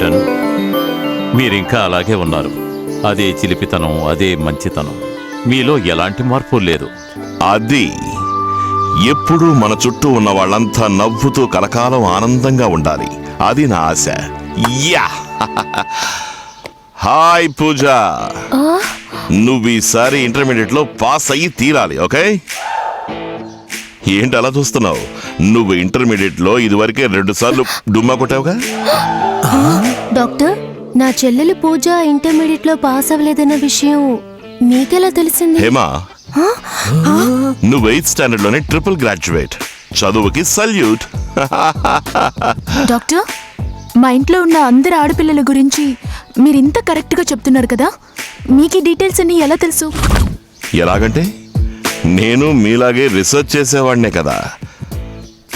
Captain, మీరింకా అలాగే ఉన్నారు. అదే చిలిపితనం, అదే మంచితనం, మీలో ఎలాంటి మార్పు లేదు. అది ఎప్పుడూ మన చుట్టూ ఉన్న వాళ్ళంతా నవ్వుతూ కలకాలం ఆనందంగా ఉండాలి. అది నా ఆశ. యా హాయ్ పూజ, నువ్వు ఈసారి ఇంటర్మీడియట్ లో పాస్ అయ్యి తీరాలి. ఓకే? ఏంటి అలా చూస్తున్నావు? నువ్వు ఇంటర్మీడియట్ లో ఇదివరకే 2 సార్లు డుమ్మా కొట్టావుగా. డాక్టర్, నా చెల్లెలు పూజ ఇంటర్మీడియట్ లో పాస్ అవ్వలేదన్న విషయం మీకెలా తెలిసింది? హేమా, నువ్వు 8th స్టాండర్డ్ లోనే ట్రిపుల్ గ్రాడ్యుయేట్. చదువుకి సల్యూట్. డాక్టర్, మా ఇంట్లో ఉన్న అందరు ఆడపిల్లల గురించి మీరు ఇంత కరెక్ట్ గా చెప్తున్నారు కదా, మీకు ఈ డీటెయిల్స్ అన్ని ఎలా తెలుసు? ఎలాగంటే నేను మీలాగే రీసెర్చ్ చేసేవాడినే కదా.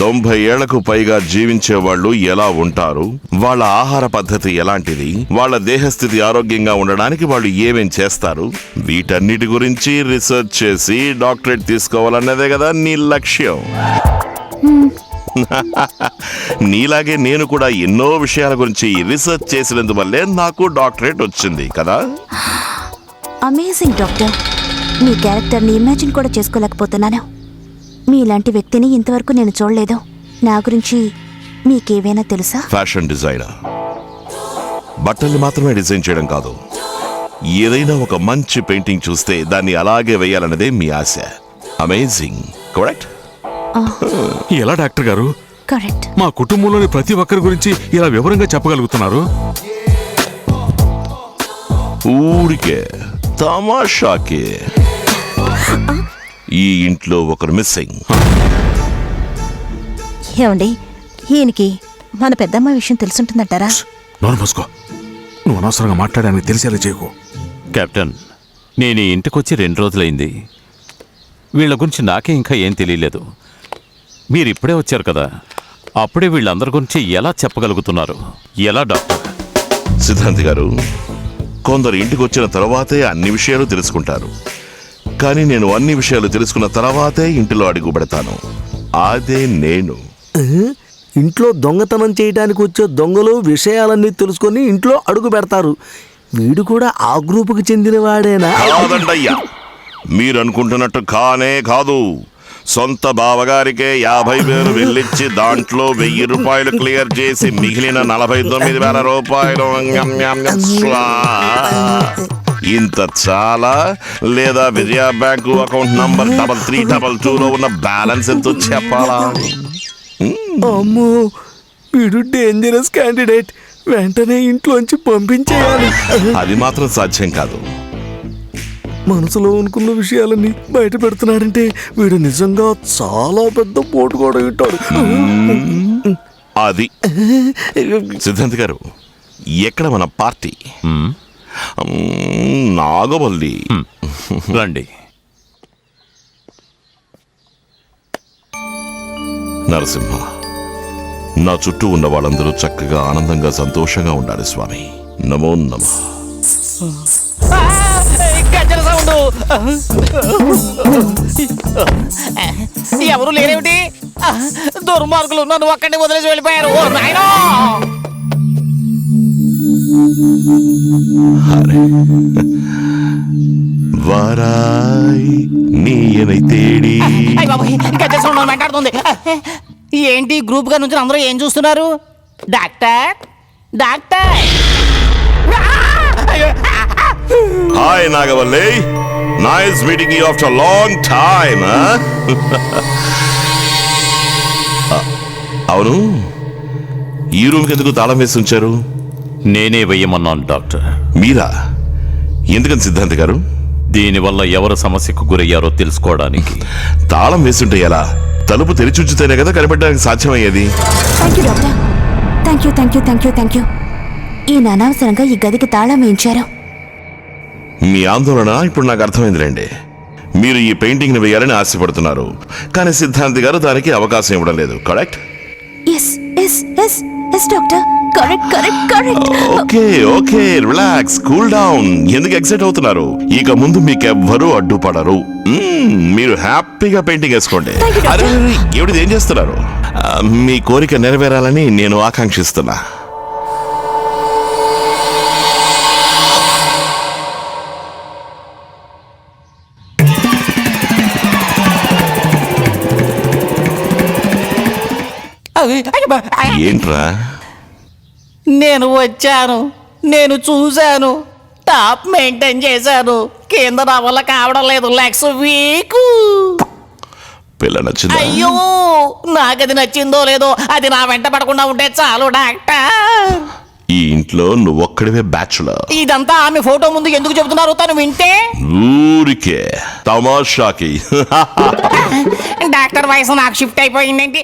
90 ఏళ్లకు పైగా జీవించే వాళ్ళు ఎలా ఉంటారు, వాళ్ళ ఆహార పద్ధతి ఎలాంటిది, వాళ్ళ దేహస్థితి ఆరోగ్యంగా ఉండడానికి వాళ్ళు ఏమేం చేస్తారు, వీటన్నిటి గురించి రీసెర్చ్ చేసి డాక్టరేట్ తీసుకోవాలన్నదే కదా నీ లక్ష్యం. నీలాగే నేను కూడా ఎన్నో విషయాల గురించి రీసెర్చ్ చేసినందువల్లే నాకు డాక్టరేట్ వచ్చింది కదా. అమేజింగ్ డాక్టర్, మీ క్యారెక్టర్ని ఇమాజిన్ కూడా చేసుకోలేకపోతున్నాను. మీలాంటి వ్యక్తిని ఇంతవరకు నేను చూడలేదు. నా గురించి మీకేమైనా తెలుసా? Fashion designer. బట్టలు మాత్రమే డిజైన్ చేయడం కాదు, ఏదైనా ఒక మంచి పెయింటింగ్ చూస్తే దాన్ని అలాగే వేయాలన్నదే మీ ఆశ. Amazing, correct? ఎలా డాక్టర్ గారు కరెక్ట్. మా కుటుంబంలోని ప్రతి ఒక్కరి గురించి ఇలా వివరంగా చెప్పగలుగుతున్నారు? ఊరికే తమాషాకే. ఈ ఇంట్లో ఒకరు మిస్సింగ్. ఏమండి, ఈయనకి మన పెద్దమ్మ విషయం తెలుసుంటుందంటారా? నోరు మూసుకో. నువ్వు అనవసరంగా మాట్లాడడానికి తెలిసేలా చేయకు. కెప్టెన్, నేను ఈ ఇంటికొచ్చి 2 రోజులైంది. వీళ్ళ గురించి నాకే ఇంకా ఏం తెలియలేదు. మీరు ఇప్పుడే వచ్చారు కదా, అప్పుడే వీళ్ళందరి గురించి ఎలా చెప్పగలుగుతున్నారు? ఎలా డాక్టర్? సిద్ధాంతి గారు, కొందరు ఇంటికి వచ్చిన తర్వాతే అన్ని విషయాలు తెలుసుకుంటారు. కానీ నేను అన్ని విషయాలు తెలుసుకున్న తర్వాతే ఇంటిలో అడుగు పెడతాను. అదే నేను. ఇంట్లో దొంగతనం చేయడానికి వచ్చే దొంగలు విషయాలన్నీ తెలుసుకొని ఇంట్లో అడుగు పెడతారు. వీడు కూడా ఆ గ్రూపుకి చెందిన వాడేనా? కాదండయ్యా, మీరు అనుకుంటున్నట్టు కానే కాదు. సొంత బావగారికే 50,000 వెళ్ళిచ్చి దాంట్లో 1,000 రూపాయలు క్లియర్ చేసి మిగిలిన 49,000 రూపాయలు ఇంత చాలా లేదా విజయ బ్యాంకు అకౌంట్ నంబర్ 3322లో ఉన్న బ్యాలెన్స్ ఎంతో చెప్పాలా? అమ్మో, వీడు డేంజరస్ క్యాండిడేట్. వెంటనే ఇంట్లోంచి పంపించేయాలి. అది మాత్రం సాధ్యం కాదు. మనసులో అనుకున్న విషయాలన్నీ బయట పెడుతున్నాడంటే వీడు నిజంగా చాలా పెద్ద పోటు కూడా ఉంటాడు. అది సిద్ధాంత్ గారు, ఎక్కడ మన పార్టీ? నాగవల్లి. రండి. నరసింహ, నా చుట్టూ ఉన్న వాళ్ళందరూ చక్కగా ఆనందంగా సంతోషంగా ఉండాలి స్వామి. నమో నమః. ఎవరు లేరేమిటి? దుర్మార్గులు నన్ను ఒక్కడిని వదిలేసి వెళ్ళిపోయారు. ఓ నాయనా! వారాయ్ నీయనై తేడి. అయ్య బాబోయ్, గజ్జల సౌండ్ మాట్లాడుతుంది. ఏంటి గ్రూప్ గా నుంచి అందరూ ఏం చూస్తున్నారు? Doctor, doctor! Hi Nagavalli, nice meeting you after long time. అవును, ఈ రూమ్కి ఎందుకు తాళం వేసి ఉంచారు? నేనే వెయ్యమన్నాను డాక్టర్. మీరా? ఎందుకని సిద్ధాంత్ గారు? దీనివల్ల ఎవరు సమస్యకు గురయ్యారో తెలుసుకోవడానికి. తాళం వేస్తుంటే ఎలా? తలుపు తెరిచి ఉంచితేనే కదా కనిపెట్టడానికి సాధ్యమయ్యేది. Thank you doctor. Thank you, thank you, thank you, thank you. ఈయన అనవసరంగా ఈ గదికి తాళం వేయించారు. మీ ఆందోళన ఇప్పుడు నాకు అర్థమైందిలేండి. మీరు ఈ పెయింటింగ్ ని వేయాలని ఆశపడుతున్నారు, కానీ సిద్ధాంతి గారు దానికి అవకాశం ఇవ్వడం లేదు. Correct? Yes yes yes yes doctor, correct correct correct. Okay okay, relax, cool down. ఎందుకు ఎక్సైట్ అవుతున్నారు? ఇక ముందు మీకెవ్వరూ అడ్డుపడరు. మీరు హ్యాపీగా పెయింటింగ్ వేసుకోండి. అరే ఏమిటి, ఏం చేస్తున్నారు? మీ కోరిక నెరవేరాలని నేను ఆకాంక్షిస్తున్నా. ఏంట్రా నేను వచ్చాను, నేను చూశాను, టాప్ మెయింటైన్ చేశాను, కింద నా వల్ల కావడం లేదు, లెగ్స్ వీక్. పిల్ల నచ్చిందా? అయ్యో, నాకది నచ్చిందో లేదో, అది నా వెంట పడకుండా ఉంటే చాలు డాక్టర్. ఈ ఇంట్లో నువ్వొక్కడివే బ్యాచులర్. ఇదంతా ఆమె ఫోటో ముందు ఎందుకు చెబుతున్నారు? తను వింటే ఊరికే తమాషాకి డాక్టర్ వయసు నాకు షిఫ్ట్ అయిపోయిందేంటి?